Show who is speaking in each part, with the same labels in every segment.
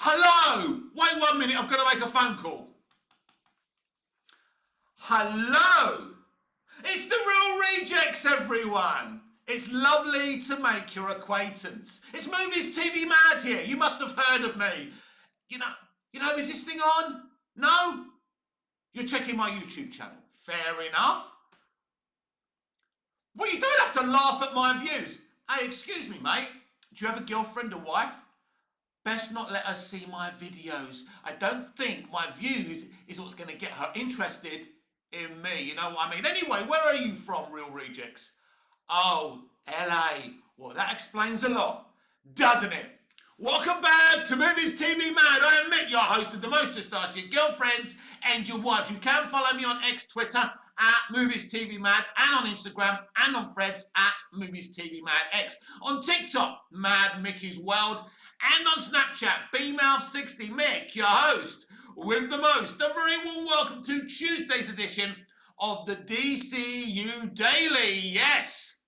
Speaker 1: Hello! Wait 1 minute, I've got to make a phone call. Hello! It's the Real Rejects, everyone! It's lovely to make your acquaintance. It's Movies TV Mad here. You must have heard of me. You know, is this thing on? No? You're checking my YouTube channel. Fair enough. Well, you don't have to laugh at my views. Hey, excuse me, mate. Do you have a girlfriend or wife? Best not let us see my videos. I don't think my views is what's going to get her interested in me. You know what I mean? Anyway, where are you from, Real Rejects? Oh, LA. Well, that explains a lot, doesn't it? Welcome back to Movies TV Mad. I am Mick, your host with the most. Just ask your girlfriends and your wives. You can follow me on X, Twitter at Movies TV Mad, and on Instagram and on Threads at Movies TV Mad X. On TikTok, Mad Mickey's World, and on Snapchat, BMouth60 Mick, your host with the most. A very warm welcome to Tuesday's edition of the DCU Daily. Yes,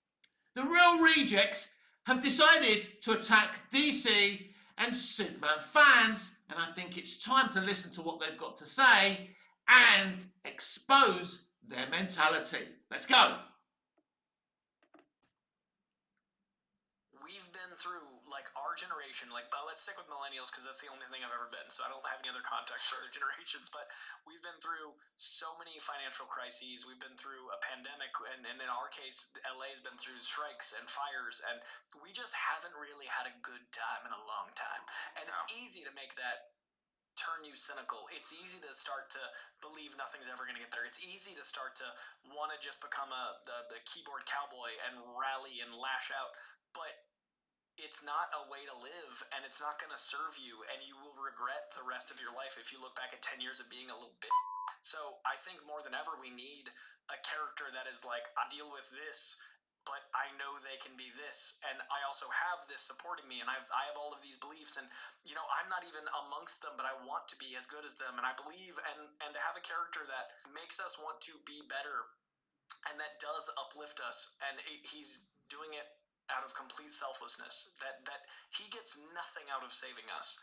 Speaker 1: the Real Rejects have decided to attack DC and Superman fans, and I think it's time to listen to what they've got to say and expose their mentality. Let's go.
Speaker 2: We've been through, our generation, let's stick with millennials because that's the only thing I've ever been, so I don't have any other context for other generations, but we've been through so many financial crises. We've been through a pandemic, and in our case, LA has been through strikes and fires, and we just haven't really had a good time in a long time. And it's easy to make that turn you cynical. It's easy to start to believe nothing's ever going to get better. It's easy to start to want to just become the keyboard cowboy and rally and lash out, but it's not a way to live, and it's not going to serve you, and you will regret the rest of your life if you look back at 10 years of being a little bit. So I think more than ever we need a character that is like, I deal with this, but I know they can be this, and I also have this supporting me, and I have all of these beliefs, and I'm not even amongst them, but I want to be as good as them, and I believe, and to have a character that makes us want to be better, and that does uplift us, and he's doing it out of complete selflessness, that he gets nothing out of saving us.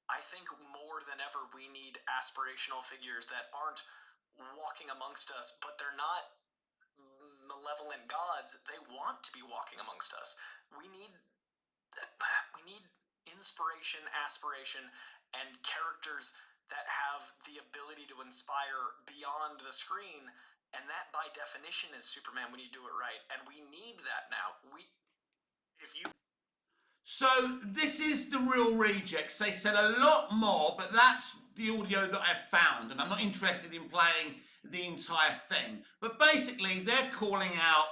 Speaker 2: I think more than ever we need aspirational figures that aren't walking amongst us, but they're not malevolent gods. They want to be walking amongst us. We need inspiration, aspiration, and characters that have the ability to inspire beyond the screen, and that by definition is Superman when you do it right, and we need that now.
Speaker 1: So this is the Real Rejects. They said a lot more, but that's the audio that I've found, and I'm not interested in playing the entire thing. But basically, they're calling out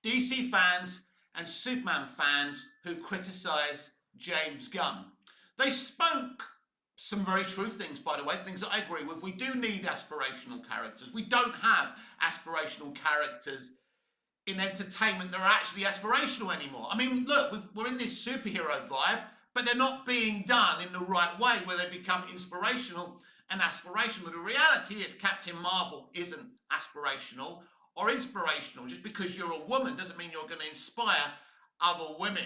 Speaker 1: DC fans and Superman fans who criticise James Gunn. They spoke some very true things, by the way, things that I agree with. We do need aspirational characters. We don't have aspirational characters in entertainment that are actually aspirational anymore. I mean, look, we're in this superhero vibe, but they're not being done in the right way where they become inspirational and aspirational. The reality is Captain Marvel isn't aspirational or inspirational. Just because you're a woman doesn't mean you're going to inspire other women.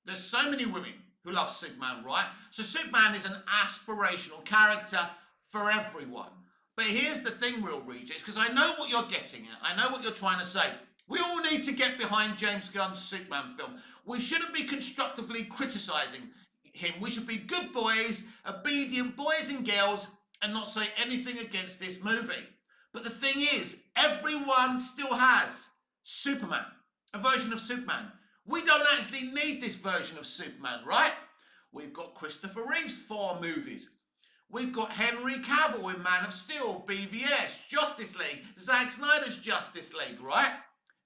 Speaker 1: There's so many women who love Superman, right? So Superman is an aspirational character for everyone. But here's the thing, Real Rejects, because I know what you're getting at. I know what you're trying to say. We all need to get behind James Gunn's Superman film. We shouldn't be constructively criticising him. We should be good boys, obedient boys and girls, and not say anything against this movie. But the thing is, everyone still has Superman, a version of Superman. We don't actually need this version of Superman, right? We've got Christopher Reeve's 4 movies. We've got Henry Cavill in Man of Steel, BVS, Justice League, Zack Snyder's Justice League, right?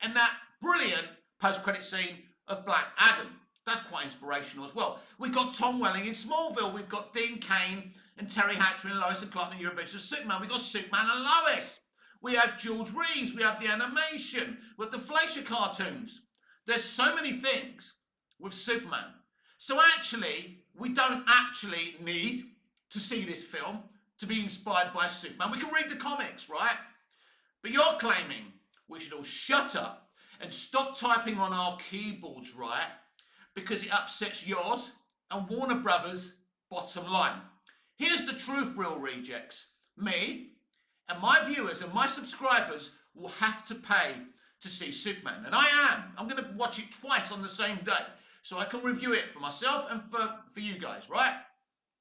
Speaker 1: And that brilliant post-credit scene of Black Adam. That's quite inspirational as well. We've got Tom Welling in Smallville. We've got Dean Cain and Terry Hatcher and Lois and Clark in New Adventures of Superman. We've got Superman and Lois. We have George Reeves. We have the animation. We have the Fleischer cartoons. There's so many things with Superman. So actually, we don't actually need to see this film to be inspired by Superman. We can read the comics, right? But you're claiming we should all shut up and stop typing on our keyboards, right? Because it upsets yours and Warner Brothers' bottom line. Here's the truth, real rejects. Me and my viewers and my subscribers will have to pay to see Superman. And I am. I'm going to watch it twice on the same day so I can review it for myself and for you guys, right?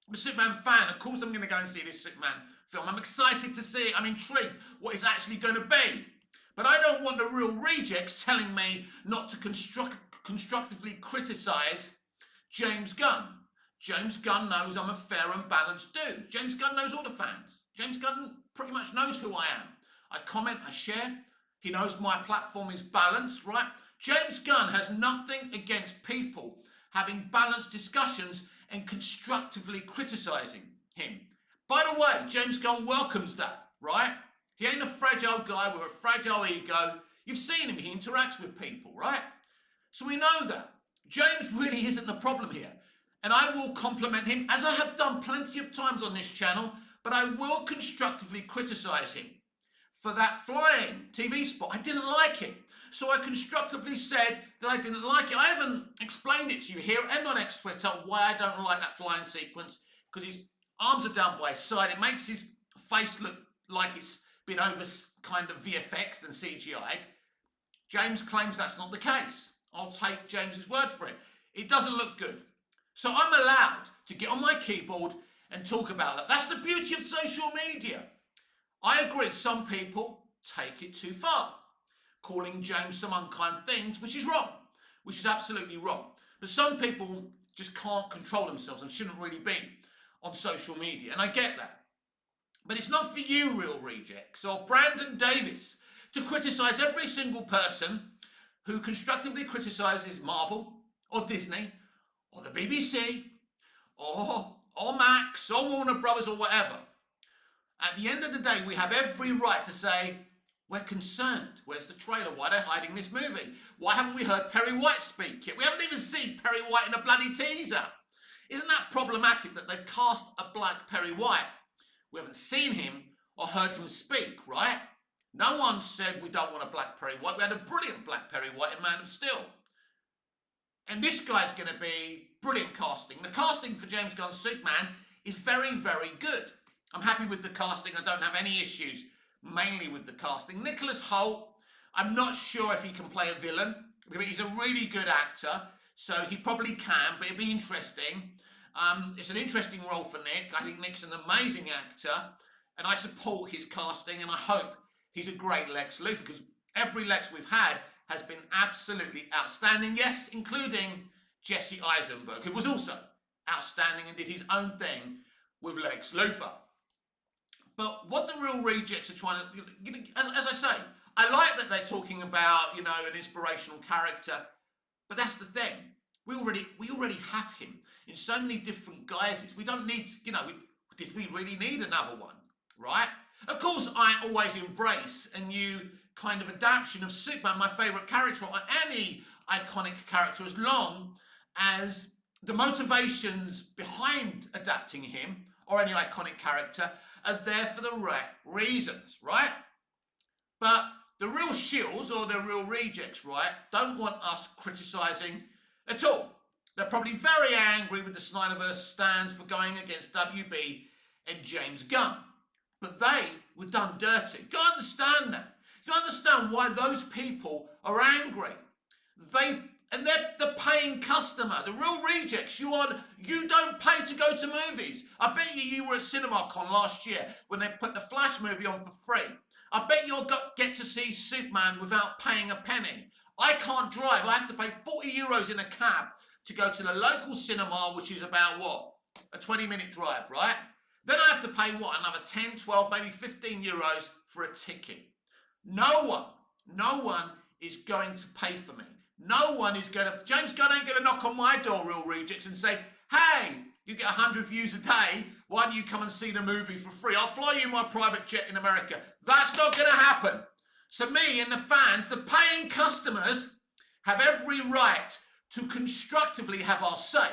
Speaker 1: I'm a Superman fan. Of course I'm going to go and see this Superman film. I'm excited to see it. I'm intrigued what it's actually going to be. But I don't want the real rejects telling me not to constructively criticise James Gunn. James Gunn knows I'm a fair and balanced dude. James Gunn knows all the fans. James Gunn pretty much knows who I am. I comment, I share. He knows my platform is balanced, right? James Gunn has nothing against people having balanced discussions and constructively criticising him. By the way, James Gunn welcomes that, right? He ain't a fragile guy with a fragile ego. You've seen him, he interacts with people, right? So we know that. James really isn't the problem here. And I will compliment him, as I have done plenty of times on this channel, but I will constructively criticise him. For that flying TV spot, I didn't like it. So I constructively said that I didn't like it. I haven't explained it to you here and on X Twitter why I don't like that flying sequence, because his arms are down by his side. It makes his face look like it's been over kind of VFX'd and CGI'd. James claims that's not the case. I'll take James's word for it. It doesn't look good. So I'm allowed to get on my keyboard and talk about that. That's the beauty of social media. I agree, some people take it too far, calling James some unkind things, which is wrong, which is absolutely wrong. But some people just can't control themselves and shouldn't really be on social media, and I get that. But it's not for you, real rejects, or Brandon Davis, to criticise every single person who constructively criticises Marvel, or Disney, or the BBC, or Max, or Warner Brothers, or whatever. At the end of the day, we have every right to say, we're concerned. Where's the trailer? Why are they hiding this movie? Why haven't we heard Perry White speak yet? We haven't even seen Perry White in a bloody teaser. Isn't that problematic that they've cast a black Perry White? We haven't seen him or heard him speak, right? No one said we don't want a black Perry White. We had a brilliant black Perry White in Man of Steel. And this guy's going to be brilliant casting. The casting for James Gunn's Superman is very, very good. I'm happy with the casting. I don't have any issues, mainly with the casting. Nicholas Hoult, I'm not sure if he can play a villain. He's a really good actor, so he probably can, but it'd be interesting. It's an interesting role for Nick. I think Nick's an amazing actor, and I support his casting, and I hope he's a great Lex Luthor, because every Lex we've had has been absolutely outstanding. Yes, including Jesse Eisenberg, who was also outstanding and did his own thing with Lex Luthor. But what the real rejects are trying to, as I say, I like that they're talking about, an inspirational character, but that's the thing. We already have him in so many different guises. We don't need, did we really need another one, right? Of course, I always embrace a new kind of adaptation of Superman, my favourite character, or any iconic character, as long as the motivations behind adapting him, or any iconic character, are there for the right reasons, right? But the real shills, or the real rejects, right, don't want us criticising at all. They're probably very angry with the Snyderverse stands for going against WB and James Gunn. But they were done dirty. You understand that. You understand why those people are angry. They're the paying customer, the real rejects. You don't pay to go to movies. I bet you were at CinemaCon last year when they put the Flash movie on for free. I bet you'll get to see Superman without paying a penny. I can't drive. I have to pay 40 euros in a cab to go to the local cinema, which is about what? A 20-minute drive, right? Then I have to pay what? Another 10, 12, maybe 15 euros for a ticket. No one is going to pay for me. No one is going to, James Gunn ain't going to knock on my door, real rejects, and say, hey, you get 100 views a day, why don't you come and see the movie for free? I'll fly you in my private jet in America. That's not going to happen. So me and the fans, the paying customers, have every right to constructively have our say.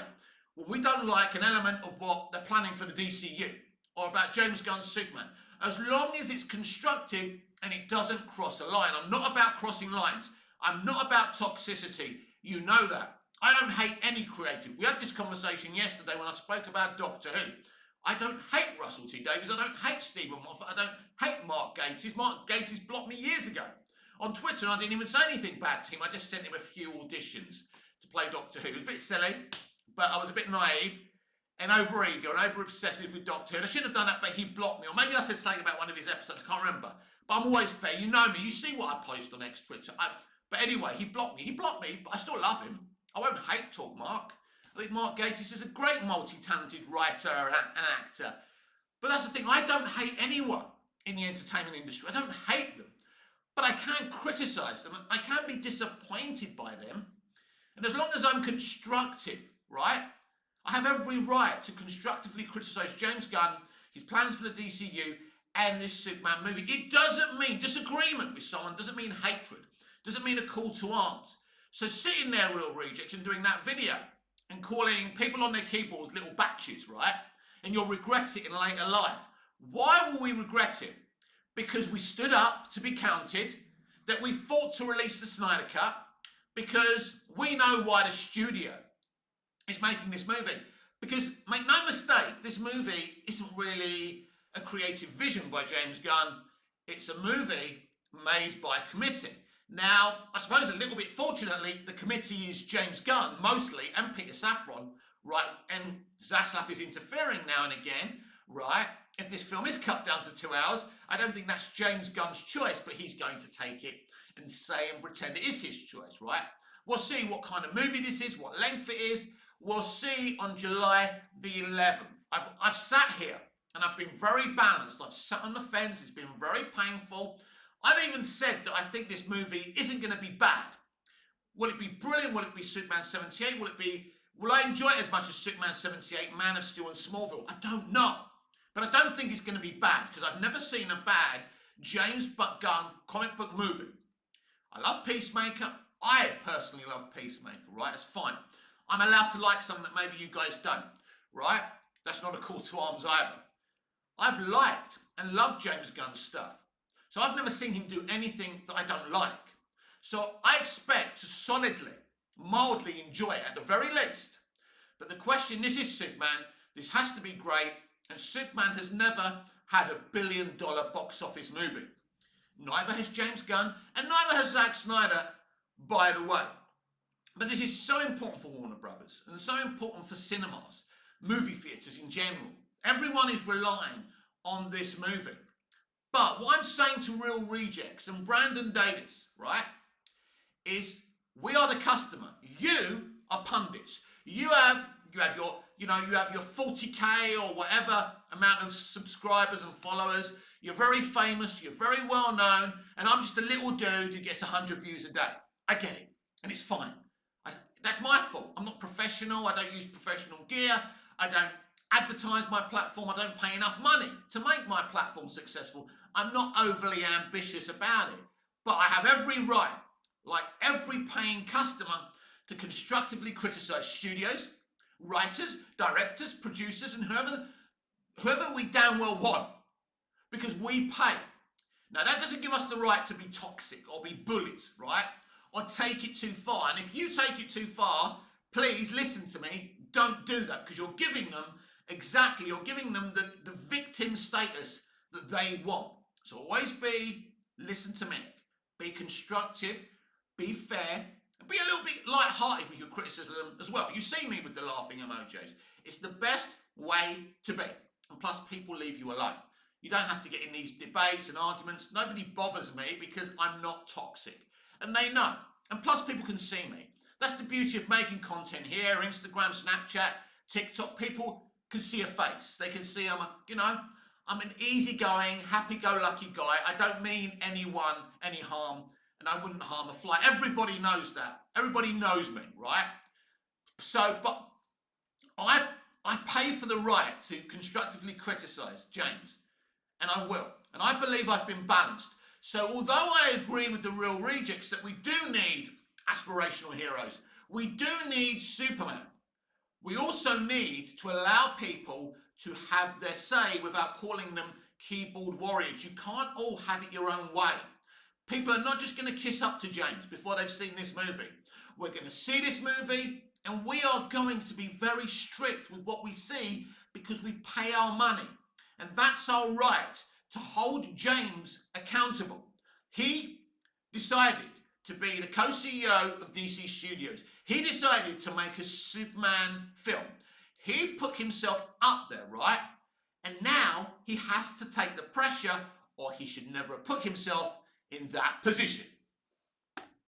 Speaker 1: Well, we don't like an element of what they're planning for the DCU, or about James Gunn's Superman, as long as it's constructive and it doesn't cross a line. I'm not about crossing lines. I'm not about toxicity. You know that. I don't hate any creative. We had this conversation yesterday when I spoke about Doctor Who. I don't hate Russell T Davies. I don't hate Stephen Moffat. I don't hate Mark Gatiss. Mark Gatiss blocked me years ago on Twitter, and I didn't even say anything bad to him. I just sent him a few auditions to play Doctor Who. It was a bit silly, but I was a bit naive and over-eager and over-obsessive with Doctor Who. And I shouldn't have done that, but he blocked me. Or maybe I said something about one of his episodes. I can't remember. But I'm always fair. You know me. You see what I post on X-Twitter. But anyway, he blocked me. He blocked me, but I still love him. I won't hate talk Mark. I think Mark Gatiss is a great multi-talented writer and actor. But that's the thing. I don't hate anyone in the entertainment industry. I don't hate them. But I can criticise them. I can be disappointed by them. And as long as I'm constructive, right, I have every right to constructively criticise James Gunn, his plans for the DCU, and this Superman movie. It doesn't mean disagreement with someone, doesn't mean hatred, doesn't mean a call to arms. So sitting there, Real Rejects, and doing that video and calling people on their keyboards little batches, right, and you'll regret it in later life. Why will we regret it? Because we stood up to be counted, that we fought to release the Snyder Cut, because we know why the studio is making this movie. Because, make no mistake, this movie isn't really a creative vision by James Gunn. It's a movie made by a committee. Now, I suppose a little bit fortunately, the committee is James Gunn, mostly, and Peter Safran, right? And Zaslav is interfering now and again, right? If this film is cut down to 2 hours, I don't think that's James Gunn's choice, but he's going to take it and say and pretend it is his choice, right? We'll see what kind of movie this is, what length it is. We'll see on July the 11th. I've sat here and I've been very balanced. I've sat on the fence. It's been very painful. I've even said that I think this movie isn't going to be bad. Will it be brilliant? Will it be Superman 78? Will I enjoy it as much as Superman 78, Man of Steel and Smallville? I don't know. But I don't think it's going to be bad because I've never seen a bad James Gunn comic book movie. I love Peacemaker. I personally love Peacemaker, right? It's fine. I'm allowed to like something that maybe you guys don't, right? That's not a call to arms either. I've liked and loved James Gunn's stuff. So I've never seen him do anything that I don't like. So I expect to solidly, mildly enjoy it at the very least. But the question, this is Superman. This has to be great. And Superman has never had $1 billion box office movie. Neither has James Gunn, and neither has Zack Snyder, by the way. But this is so important for Warner Brothers, and so important for cinemas, movie theatres in general. Everyone is relying on this movie. But what I'm saying to Real Rejects and Brandon Davis, right, is we are the customer. You are pundits. You have your 40K or whatever amount of subscribers and followers. You're very famous, you're very well known, and I'm just a little dude who gets 100 views a day. I get it, and it's fine. That's my fault. I'm not professional. I don't use professional gear. I don't advertise my platform. I don't pay enough money to make my platform successful. I'm not overly ambitious about it. But I have every right, like every paying customer, to constructively criticise studios, writers, directors, producers, and whoever we damn well want. Because we pay. Now, that doesn't give us the right to be toxic or be bullies, right? Or take it too far. And if you take it too far, please listen to me. Don't do that, because you're giving them the victim status that they want. So always listen to me. Be constructive, be fair, and be a little bit light-hearted with your criticism as well. You see me with the laughing emojis. It's the best way to be. And plus, people leave you alone. You don't have to get in these debates and arguments. Nobody bothers me because I'm not toxic. And they know. And plus, people can see me. That's the beauty of making content here, Instagram, Snapchat, TikTok. People can see a face. They can see I'm an easygoing, happy-go-lucky guy. I don't mean anyone any harm, and I wouldn't harm a fly. Everybody knows that. Everybody knows me, right? So, but I pay for the right to constructively criticise James, and I will. And I believe I've been balanced. So although I agree with the Real Rejects that we do need aspirational heroes, we do need Superman, we also need to allow people to have their say without calling them keyboard warriors. You can't all have it your own way. People are not just going to kiss up to James before they've seen this movie. We're going to see this movie, and we are going to be very strict with what we see, because we pay our money. And that's our right to hold James accountable. He decided to be the co-CEO of DC Studios. He decided to make a Superman film. He put himself up there, right? And now he has to take the pressure, or he should never have put himself in that position.